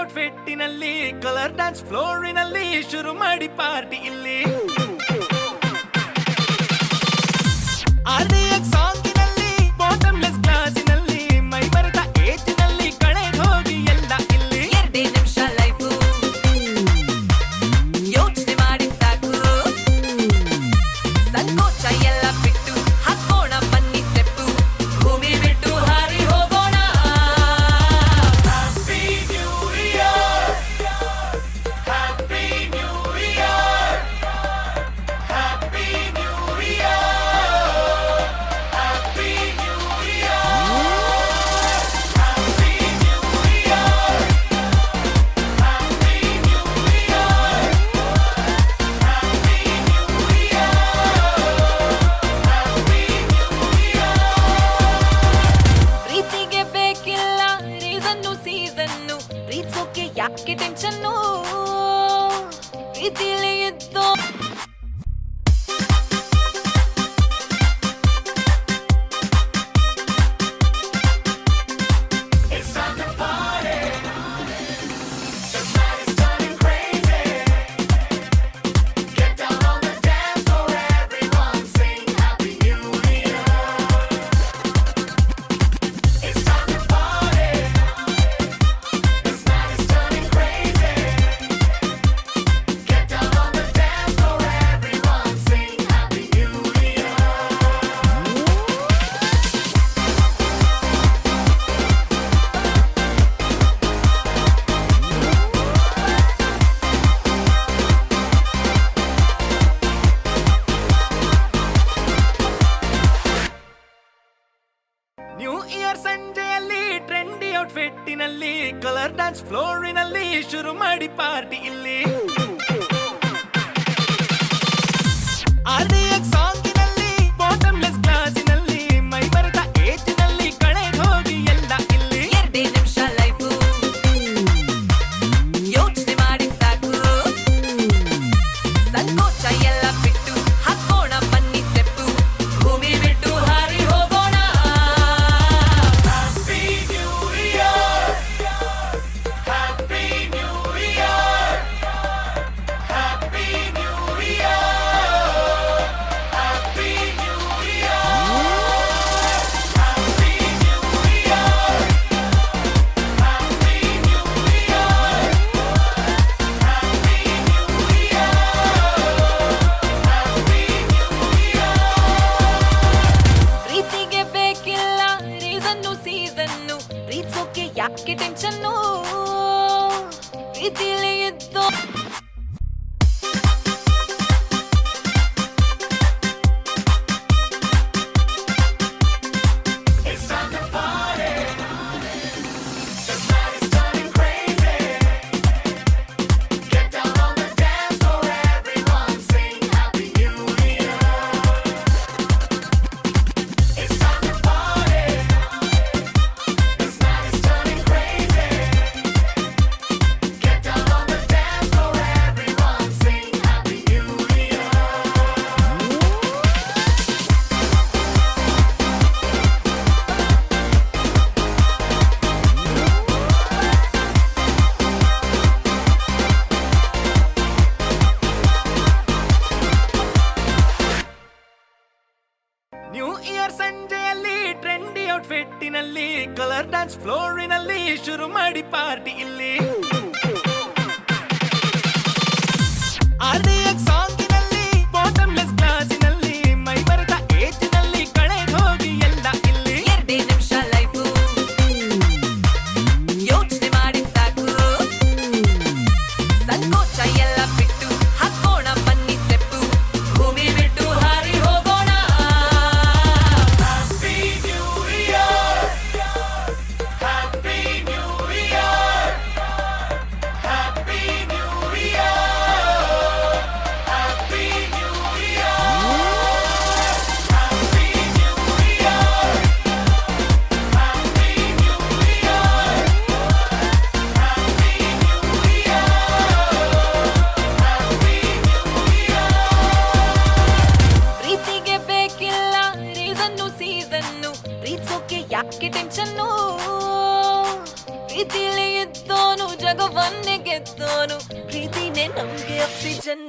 ಔಟ್ಫಿಟ್ಟಿನಲ್ಲಿ colour dance ಫ್ಲೋರಿನಲ್ಲಿ ಶುರು ಮಾಡಿ ಪಾರ್ಟಿ ಇಲ್ಲಿ RDX ಸಾಂಗಿನಲ್ಲಿ ಬಾಟಮ್ಲೆಸ್ ಗ್ಲಾಸಿನಲ್ಲಿ ಮೈ ಮರೆತ ಏಜಿನಲ್ಲಿ ಕಳೆದು ಹೋಗಿ ಎಲ್ಲ ಇಲ್ಲಿ 2 ನಿಮಿಷ ಲೈಫು ಯೋಚನೆ ಮಾಡಿ ಸಾಕು ಸಂಕೋಚ ಎಲ್ಲ ಬಿಟ್ಟು ಹಾಕೋಣ ಬನ್ನಿ ಸ್ಟೆಪ್ಪು ಭೂಮಿ ಬಿಟ್ಟು ಹಾರಿ ಹೋಗೋಣ happy new year happy new year happy new year happy new year happy new year happy new year happy new year ಪ್ರೀತಿಗೆ ಬೇಕಿಲ್ಲ ರೀಸನ್ನು ಸೀಸನ್ನು ಪ್ರೀತಿಸೋಕೆ ಯಾಕೆ ಟೆನ್ಷನ್ನು ಪ್ರೀತಿಲಿ ಇದ್ದು It's time to party. The night is turning crazy. Get down on the dance floor, everyone sing Happy New Year. It's time to party. This night is turning crazy. Get down on the dance floor, everyone sing Happy New Year. New year ಸಂಜೆಯಲ್ಲಿ trendy ಔಟ್ಫಿಟ್ಟಿನಲ್ಲಿ colour dance ಫ್ಲೋರಿನಲ್ಲಿ ಶುರು ಮಾಡಿ party ಇಲ್ಲಿ RDX ಸಾಂಗಿನಲ್ಲಿ bottomless ಗ್ಲಾಸಿನಲ್ಲಿ ಮೈ ಮರೆತ ಏಜಿನಲ್ಲಿ ಕಳೆದು ಹೋಗಿ ಎಲ್ಲ ಇಲ್ಲಿ 2 ನಿಮಿಷ ಲೈಫು ಯೋಚನೆ ಮಾಡಿ ಸಾಕು ಸಂಕೋಚ ಎಲ್ಲ ಬಿಟ್ಟು ಹಾಕೋಣ ಬನ್ನಿ ಸ್ಟೆಪ್ಪು ಭೂಮಿ ಬಿಟ್ಟು ಹಾರಿ ಹೋಗೋಣ happy new year happy new year happy new year happy new year happy new year happy new year happy new year ಪ್ರೀತಿಗೆ ಬೇಕಿಲ್ಲ ರೀಸನ್ನು ಸೀಸನ್ನು ಪ್ರೀತಿಸೋಕೆ ಯಾಕೆ ಟೆನ್ಷನ್ನು ಪ್ರೀತಿಲಿ ಇದ್ದು It's time to party. This night is turning crazy. Get down on the dance floor, everyone sing Happy New Year. It's time to party. This night is turning crazy. Get down on the dance floor, everyone sing Happy New Year. New year ಸಂಜೆಯಲ್ಲಿ trendy ಔಟ್ಫಿಟ್ಟಿನಲ್ಲಿ colour dance ಫ್ಲೋರಿನಲ್ಲಿ ಶುರು ಮಾಡಿ party ಇಲ್ಲಿ RDX ಸಾಂಗಿನಲ್ಲಿ bottomless ಗ್ಲಾಸಿನಲ್ಲಿ ಮೈ ಮರೆತ ಏಜಿನಲ್ಲಿ ಕಳೆದು ಹೋಗಿ ಎಲ್ಲ ಇಲ್ಲಿ 2 ನಿಮಿಷ ಲೈಫು ಯೋಚನೆ ಮಾಡಿ ಸಾಕು ಸಂಕೋಚ ಎಲ್ಲ ಬಿಟ್ಟು ಹಾಕೋಣ ಬನ್ನಿ ಸ್ಟೆಪ್ಪು ಭೂಮಿ ಬಿಟ್ಟು ಹಾರಿ ಹೋಗೋಣ happy new year happy new year ಜಗವನ್ನೇ ಗೆದ್ದೋನು ಪ್ರೀತಿನೇ ನಮ್ಗೆ ಆಕ್ಸಿಜನ್